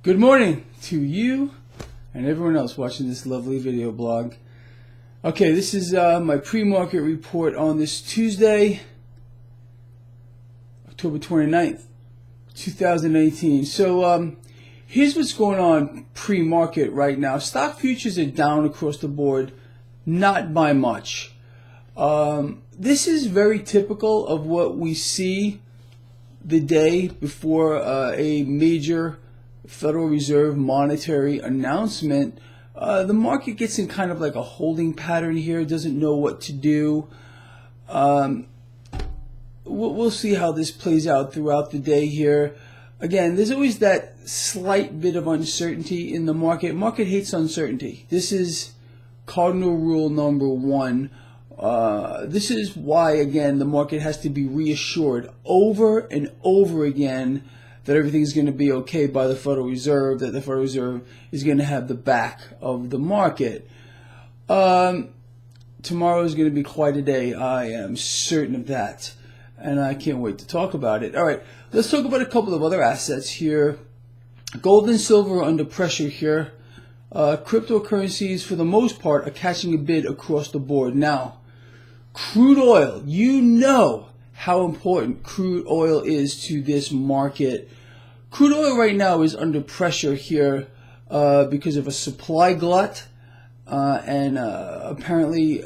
Good morning to you and everyone else watching this lovely video blog. Okay, this is my pre-market report on this Tuesday, October 29th, 2018. So here's what's going on pre-market right now. Stock futures are down across the board, not by much. This is very typical of what we see the day before a major Federal Reserve monetary announcement. The market gets in kind of like a holding pattern here, doesn't know what to do. We'll see how this plays out throughout the day here. Again, there's always that slight bit of uncertainty in the market. Market hates uncertainty. This is cardinal rule number one. This is why, again, the market has to be reassured over and over again that everything's going to be okay by the Federal Reserve, that the Federal Reserve is going to have the back of the market. Tomorrow is going to be quite a day. I am certain of that, and I can't wait to talk about it. All right, let's talk about a couple of other assets here. Gold and silver are under pressure here. Cryptocurrencies, for the most part, are catching a bid across the board. Now, crude oil, you know how important crude oil is to this market. Crude oil right now is under pressure here because of a supply glut, and apparently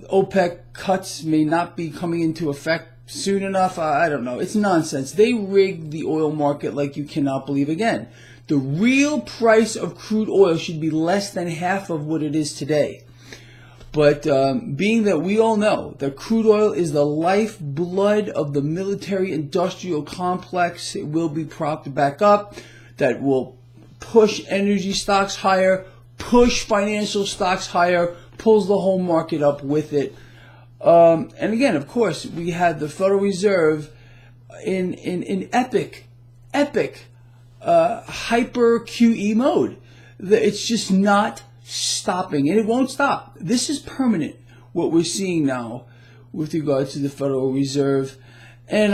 OPEC cuts may not be coming into effect soon enough. I don't know. It's nonsense. They rigged the oil market like you cannot believe. Again, the real price of crude oil should be less than half of what it is today. But being that we all know that crude oil is the lifeblood of the military-industrial complex, it will be propped back up. That will push energy stocks higher, push financial stocks higher, pulls the whole market up with it. And again, of course, we had the Federal Reserve in epic hyper QE mode. It's just not stopping, and it won't stop. This is permanent, what we're seeing now with regard to the Federal Reserve. And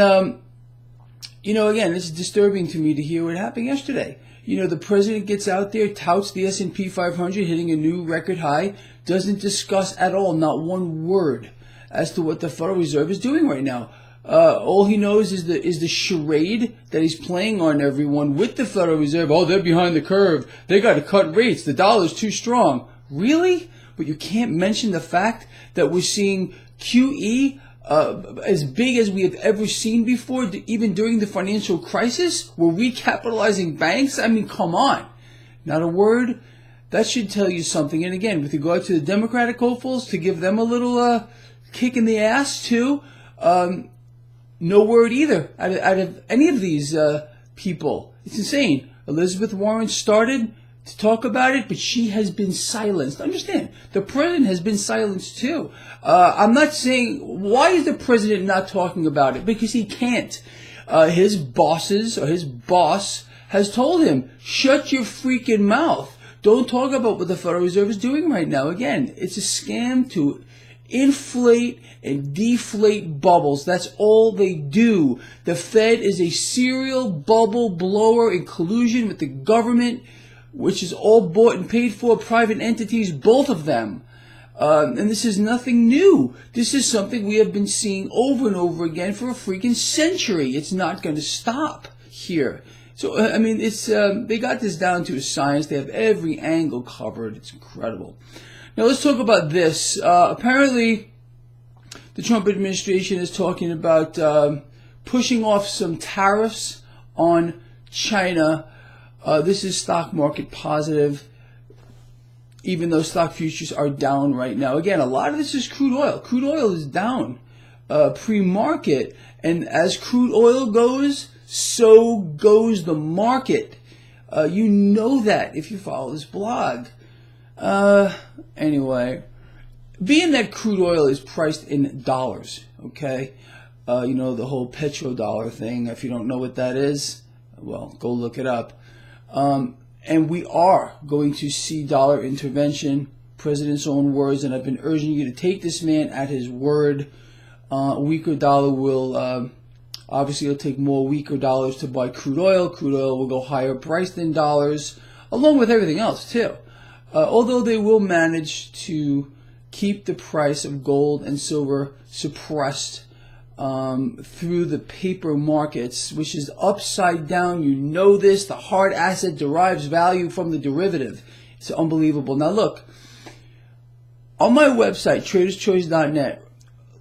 again, it's disturbing to me to hear what happened yesterday. The president gets out there, touts the S&P 500 hitting a new record high, doesn't discuss at all, not one word, as to what the Federal Reserve is doing right now. All he knows is the charade that he's playing on everyone with the Federal Reserve. Oh, they're behind the curve. They got to cut rates. The dollar's too strong. Really? But you can't mention the fact that we're seeing QE as big as we have ever seen before, even during the financial crisis. We're recapitalizing banks. I mean, come on. Not a word. That should tell you something. And again, with regard to the Democratic hopefuls, to give them a little kick in the ass too. No word either out of any of these people. It's insane. Elizabeth Warren started to talk about it, but she has been silenced. Understand, the president has been silenced too. I'm not saying, why is the president not talking about it? Because he can't. His bosses, or his boss, has told him, shut your freaking mouth. Don't talk about what the Federal Reserve is doing right now. Again, it's a scam to inflate and deflate bubbles. That's all they do. The Fed is a serial bubble blower in collusion with the government, which is all bought and paid for, private entities, both of them. And this is nothing new. This is something we have been seeing over and over again for a freaking century. It's not going to stop here. So, I mean, it's they got this down to a science. They have every angle covered. It's incredible. Now let's talk about this. Apparently, the Trump administration is talking about pushing off some tariffs on China. This is stock market positive, even though stock futures are down right now. Again, a lot of this is crude oil. Crude oil is down pre-market, and as crude oil goes, so goes the market. You know that if you follow this blog. Anyway, being that crude oil is priced in dollars, okay? The whole petrodollar thing, if you don't know what that is, well, go look it up. And we are going to see dollar intervention, president's own words, and I've been urging you to take this man at his word. A weaker dollar will Obviously, it'll take more weaker dollars to buy crude oil. Crude oil will go higher priced in dollars, along with everything else, too. Although they will manage to keep the price of gold and silver suppressed through the paper markets, which is upside down. You know this. The hard asset derives value from the derivative. It's unbelievable. Now, look, on my website, traderschoice.net,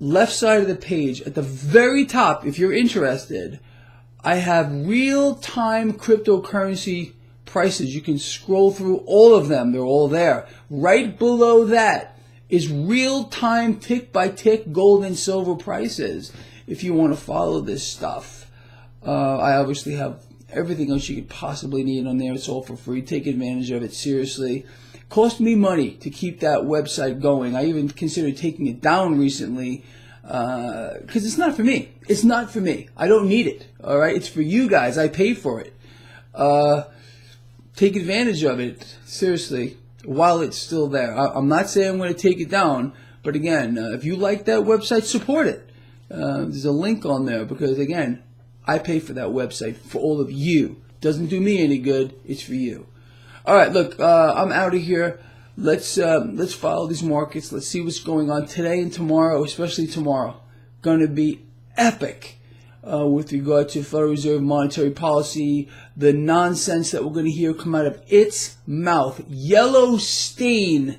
left side of the page, at the very top, if you're interested, I have real-time cryptocurrency prices. You can scroll through all of them. They're all there. Right below that is real-time tick-by-tick gold and silver prices if you want to follow this stuff. I obviously have everything else you could possibly need on there. It's all for free. Take advantage of it, seriously. Cost me money to keep that website going. I even considered taking it down recently because it's not for me. It's not for me. I don't need it. All right, it's for you guys. I pay for it. Take advantage of it, seriously, while it's still there. I'm not saying I'm going to take it down, but again, if you like that website, support it. There's a link on there because, again, I pay for that website for all of you. Doesn't do me any good. It's for you. All right, look, I'm out of here. Let's follow these markets. Let's see what's going on today and tomorrow, especially tomorrow. Going to be epic with regard to Federal Reserve monetary policy, the nonsense that we're going to hear come out of its mouth. Yellow stain,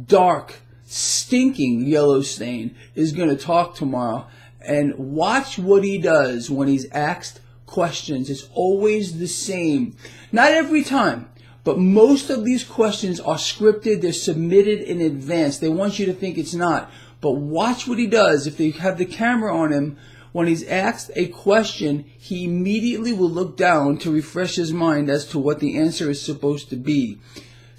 dark, stinking yellow stain is going to talk tomorrow. And watch what he does when he's asked questions. It's always the same. Not every time. But most of these questions are scripted. They're submitted in advance. They want you to think it's not. But watch what he does. If they have the camera on him, when he's asked a question, he immediately will look down to refresh his mind as to what the answer is supposed to be.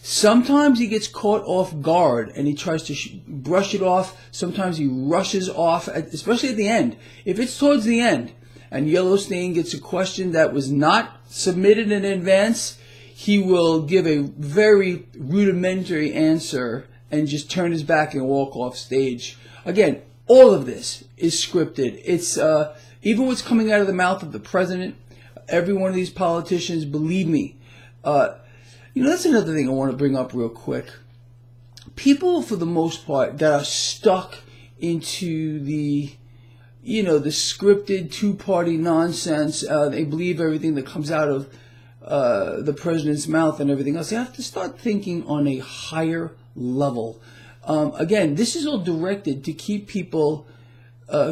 Sometimes he gets caught off guard and he tries to brush it off. Sometimes he rushes off, especially at the end. If it's towards the end and Yellowstain gets a question that was not submitted in advance, he will give a very rudimentary answer and just turn his back and walk off stage. Again, all of this is scripted. It's even what's coming out of the mouth of the president, every one of these politicians, believe me. That's another thing I want to bring up real quick. People, for the most part, that are stuck into the scripted two-party nonsense, they believe everything that comes out of the president's mouth and everything else. You have to start thinking on a higher level. Again, this is all directed to keep people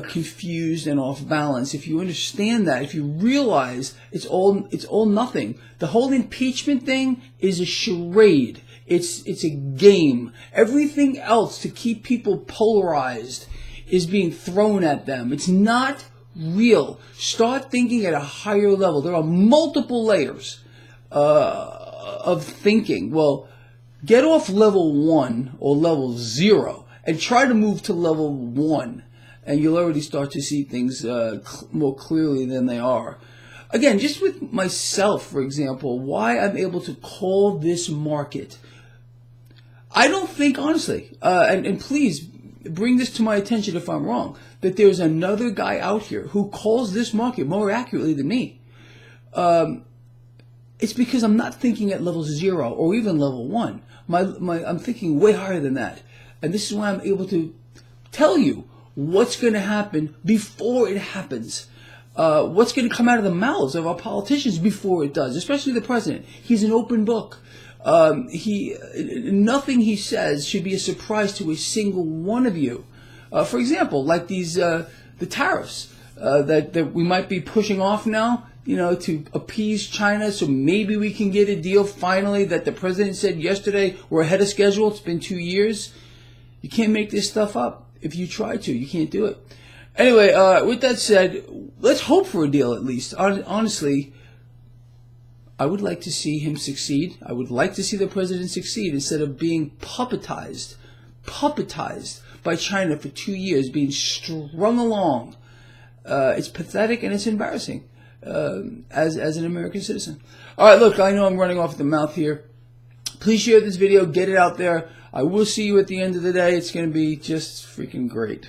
confused and off balance. If you understand that, if you realize it's all nothing. The whole impeachment thing is a charade. It's a game. Everything else to keep people polarized is being thrown at them. It's not real. Start thinking at a higher level. There are multiple layers of thinking. Well, get off level 1 or level 0 and try to move to level 1, and you'll already start to see things more clearly than they are. Again, just with myself, for example, why I'm able to call this market. I don't think, honestly, and please bring this to my attention if I'm wrong, that there's another guy out here who calls this market more accurately than me. It's because I'm not thinking at level 0 or even level 1. I'm thinking way higher than that. And this is why I'm able to tell you what's going to happen before it happens. What's going to come out of the mouths of our politicians before it does, especially the president. He's an open book. Nothing he says should be a surprise to a single one of you. For example, like the tariffs that we might be pushing off now, to appease China, so maybe we can get a deal finally that the president said yesterday we're ahead of schedule. It's been 2 years. You can't make this stuff up. If you try to, you can't do it. Anyway, with that said, let's hope for a deal at least. Honestly, I would like to see him succeed. I would like to see the president succeed instead of being puppetized by China for 2 years, being strung along. It's pathetic and it's embarrassing as an American citizen. All right, look, I know I'm running off the mouth here. Please share this video. Get it out there. I will see you at the end of the day. It's going to be just freaking great.